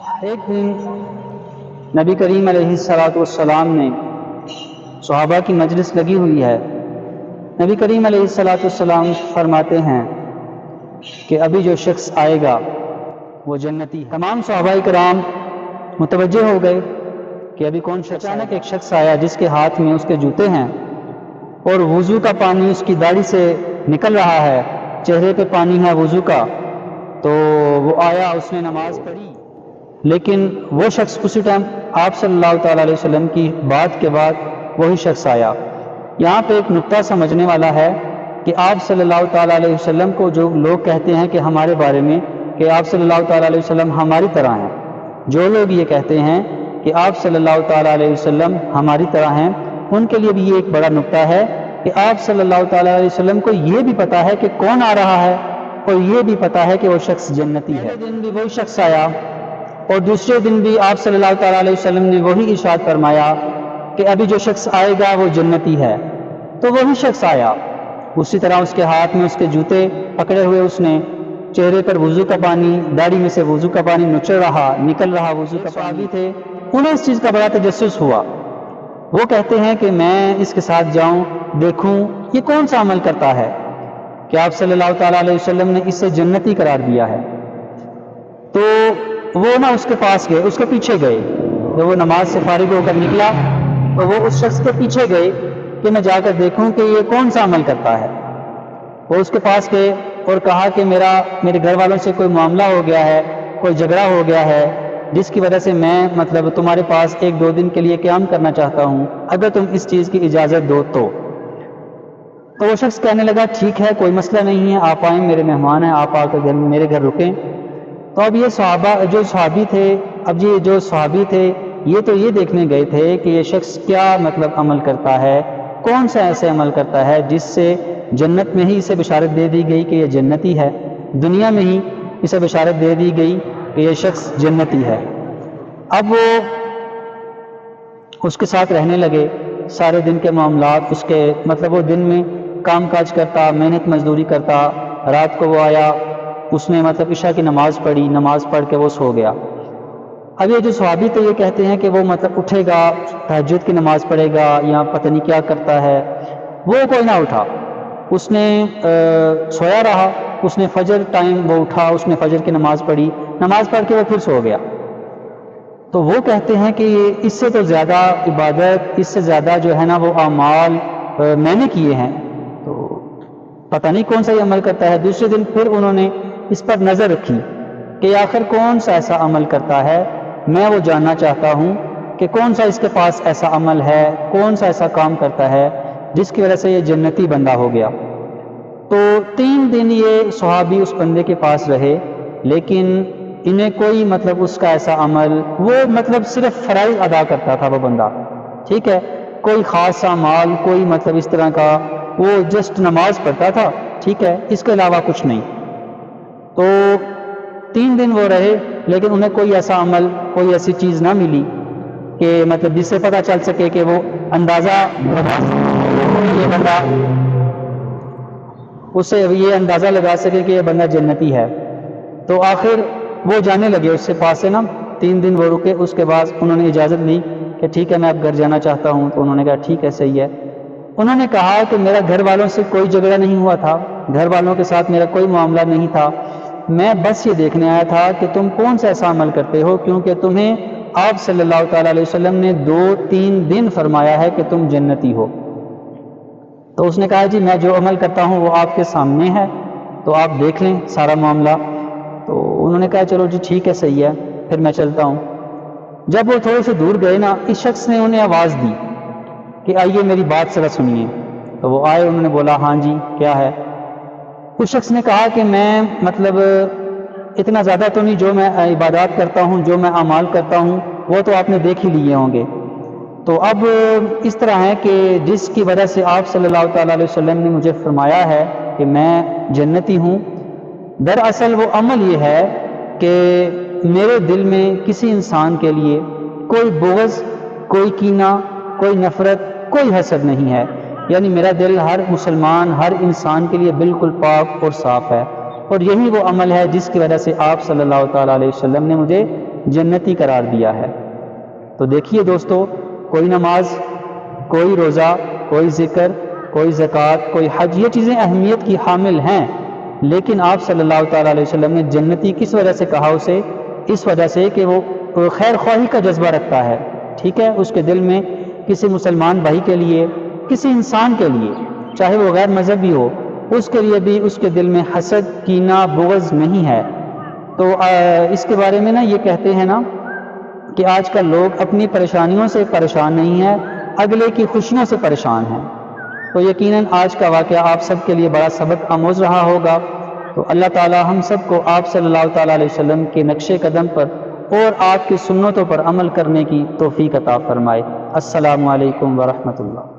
ایک دن نبی کریم علیہ السلام نے صحابہ کی مجلس لگی ہوئی ہے. نبی کریم علیہ السلام فرماتے ہیں کہ ابھی جو شخص آئے گا وہ جنتی ہے. تمام صحابہ کرام متوجہ ہو گئے کہ ابھی کون شخص. اچانک ایک شخص آیا جس کے ہاتھ میں اس کے جوتے ہیں اور وضو کا پانی اس کی داڑھی سے نکل رہا ہے, چہرے پہ پانی ہے وضو کا. تو وہ آیا, اس نے نماز پڑھی, لیکن وہ شخص اسی ٹائم آپ صلی اللہ تعالیٰ علیہ وسلم کی بات کے بعد وہی شخص آیا. یہاں پہ ایک نقطہ سمجھنے والا ہے کہ آپ صلی اللہ تعالیٰ علیہ وسلم کو جو لوگ کہتے ہیں کہ ہمارے بارے میں کہ آپ صلی اللہ تعالیٰ علیہ وسلم ہماری طرح ہیں, جو لوگ یہ کہتے ہیں کہ آپ صلی اللہ تعالیٰ علیہ وسلم ہماری طرح ہیں, ان کے لیے بھی یہ ایک بڑا نقطہ ہے کہ آپ صلی اللہ تعالیٰ علیہ وسلم کو یہ بھی پتہ ہے کہ کون آ رہا ہے اور یہ بھی پتہ ہے کہ وہ شخص جنتی ہے. پہلے دن بھی وہی شخص آیا اور دوسرے دن بھی آپ صلی اللہ تعالیٰ علیہ وسلم نے وہی ارشاد فرمایا کہ ابھی جو شخص آئے گا وہ جنتی ہے. تو وہی شخص آیا, اسی طرح اس کے ہاتھ میں اس کے جوتے پکڑے ہوئے, اس نے چہرے پر وضو کا پانی, داڑھی میں سے وضو کا پانی نچڑ رہا, نکل رہا وضو کا پانی تھے. انہیں اس چیز کا بڑا تجسس ہوا. وہ کہتے ہیں کہ میں اس کے ساتھ جاؤں, دیکھوں یہ کون سا عمل کرتا ہے کہ آپ صلی اللہ تعالیٰ علیہ وسلم نے اسے جنتی قرار دیا ہے. تو وہ نہ اس کے پاس گئے, اس کے پیچھے گئے. جب وہ نماز سے فارغ ہو کر نکلا تو وہ اس شخص کے پیچھے گئے کہ میں جا کر دیکھوں کہ یہ کون سا عمل کرتا ہے. وہ اس کے پاس گئے اور کہا کہ میرے گھر والوں سے کوئی معاملہ ہو گیا ہے, کوئی جھگڑا ہو گیا ہے, جس کی وجہ سے میں تمہارے پاس 1-2 دن کے لیے قیام کرنا چاہتا ہوں, اگر تم اس چیز کی اجازت دو تو. وہ شخص کہنے لگا ٹھیک ہے, کوئی مسئلہ نہیں ہے, آپ آئیں, میرے مہمان ہیں, آپ آ کر میرے گھر رکیں. تو اب یہ صحابی تھے یہ تو یہ دیکھنے گئے تھے کہ یہ شخص کیا عمل کرتا ہے, کون سا ایسے عمل کرتا ہے جس سے جنت میں ہی اسے بشارت دے دی گئی کہ یہ جنتی ہے, دنیا میں ہی اسے بشارت دے دی گئی کہ یہ شخص جنتی ہے. اب وہ اس کے ساتھ رہنے لگے, سارے دن کے معاملات اس کے وہ دن میں کام کاج کرتا, محنت مزدوری کرتا. رات کو وہ آیا, اس نے عشاء کی نماز پڑھی, نماز پڑھ کے وہ سو گیا. اب یہ جو صحابی تھے یہ کہتے ہیں کہ وہ اٹھے گا, تہجد کی نماز پڑھے گا یا پتہ نہیں کیا کرتا ہے. وہ کوئی نہ اٹھا, اس نے سویا رہا. اس نے فجر ٹائم وہ اٹھا, اس نے فجر کی نماز پڑھی, نماز پڑھ کے وہ پھر سو گیا. تو وہ کہتے ہیں کہ اس سے تو زیادہ عبادت, اس سے زیادہ جو ہے نا وہ اعمال میں نے کیے ہیں, تو پتہ نہیں کون سا یہ عمل کرتا ہے. دوسرے دن پھر انہوں نے اس پر نظر رکھی کہ آخر کون سا ایسا عمل کرتا ہے, میں وہ جاننا چاہتا ہوں کہ کون سا اس کے پاس ایسا عمل ہے, کون سا ایسا کام کرتا ہے جس کی وجہ سے یہ جنتی بندہ ہو گیا. تو 3 دن یہ صحابی اس بندے کے پاس رہے, لیکن انہیں کوئی اس کا ایسا عمل, وہ صرف فرائض ادا کرتا تھا وہ بندہ, ٹھیک ہے, کوئی خاص اعمال کوئی اس طرح کا, وہ جسٹ نماز پڑھتا تھا, ٹھیک ہے, اس کے علاوہ کچھ نہیں. تو 3 دن وہ رہے, لیکن انہیں کوئی ایسا عمل, کوئی ایسی چیز نہ ملی کہ جس سے پتہ چل سکے کہ وہ اندازہ یہ بندہ, اس سے یہ اندازہ لگا سکے کہ یہ بندہ جنتی ہے. تو آخر وہ جانے لگے اس سے پاس سے 3 دن وہ رکے. اس کے بعد انہوں نے اجازت لی کہ ٹھیک ہے میں اب گھر جانا چاہتا ہوں. تو انہوں نے کہا ٹھیک ہے, صحیح ہے. انہوں نے کہا کہ میرا گھر والوں سے کوئی جھگڑا نہیں ہوا تھا, گھر والوں کے ساتھ میرا کوئی معاملہ نہیں تھا, میں بس یہ دیکھنے آیا تھا کہ تم کون سا ایسا عمل کرتے ہو, کیونکہ تمہیں آپ صلی اللہ تعالیٰ علیہ وسلم نے 2-3 دن فرمایا ہے کہ تم جنتی ہو. تو اس نے کہا جی میں جو عمل کرتا ہوں وہ آپ کے سامنے ہے, تو آپ دیکھ لیں سارا معاملہ. تو انہوں نے کہا چلو جی ٹھیک ہے, صحیح ہے, پھر میں چلتا ہوں. جب وہ تھوڑے سے دور گئے نا, اس شخص نے انہیں آواز دی کہ آئیے میری بات ذرا سنیے. تو وہ آئے, انہوں نے بولا ہاں جی کیا ہے. اس شخص نے کہا کہ میں اتنا زیادہ تو نہیں, جو میں عبادات کرتا ہوں, جو میں اعمال کرتا ہوں وہ تو آپ نے دیکھ ہی لیے ہوں گے. تو اب اس طرح ہے کہ جس کی وجہ سے آپ صلی اللہ تعالیٰ علیہ وسلم نے مجھے فرمایا ہے کہ میں جنتی ہوں, دراصل وہ عمل یہ ہے کہ میرے دل میں کسی انسان کے لیے کوئی بغض, کوئی کینہ, کوئی نفرت, کوئی حسد نہیں ہے. یعنی میرا دل ہر مسلمان, ہر انسان کے لیے بالکل پاک اور صاف ہے. اور یہی وہ عمل ہے جس کی وجہ سے آپ صلی اللہ تعالیٰ علیہ وسلم نے مجھے جنتی قرار دیا ہے۔ تو دیکھیے دوستو، کوئی نماز، کوئی روزہ، کوئی ذکر، کوئی زکوٰۃ، کوئی حج، یہ چیزیں اہمیت کی حامل ہیں، لیکن آپ صلی اللہ تعالیٰ علیہ وسلم نے جنتی کس وجہ سے کہا اسے؟ اس وجہ سے کہ وہ خیر خواہی کا جذبہ رکھتا ہے، ٹھیک ہے، اس کے دل میں کسی مسلمان بھائی کے لیے، کسی انسان کے لیے، چاہے وہ غیر مذہبی ہو، اس کے لیے بھی اس کے دل میں حسد، کینہ، بغض نہیں ہے۔ تو اس کے بارے میں یہ کہتے ہیں کہ آج کل لوگ اپنی پریشانیوں سے پریشان نہیں ہیں، اگلے کی خوشیوں سے پریشان ہیں۔ تو یقیناً آج کا واقعہ آپ سب کے لیے بڑا سبق آموز رہا ہوگا۔ تو اللہ تعالی ہم سب کو آپ صلی اللہ تعالیٰ علیہ وسلم کے نقش قدم پر اور آپ کی سنتوں پر عمل کرنے کی توفیق عطا فرمائے۔ السلام علیکم ورحمۃ اللہ۔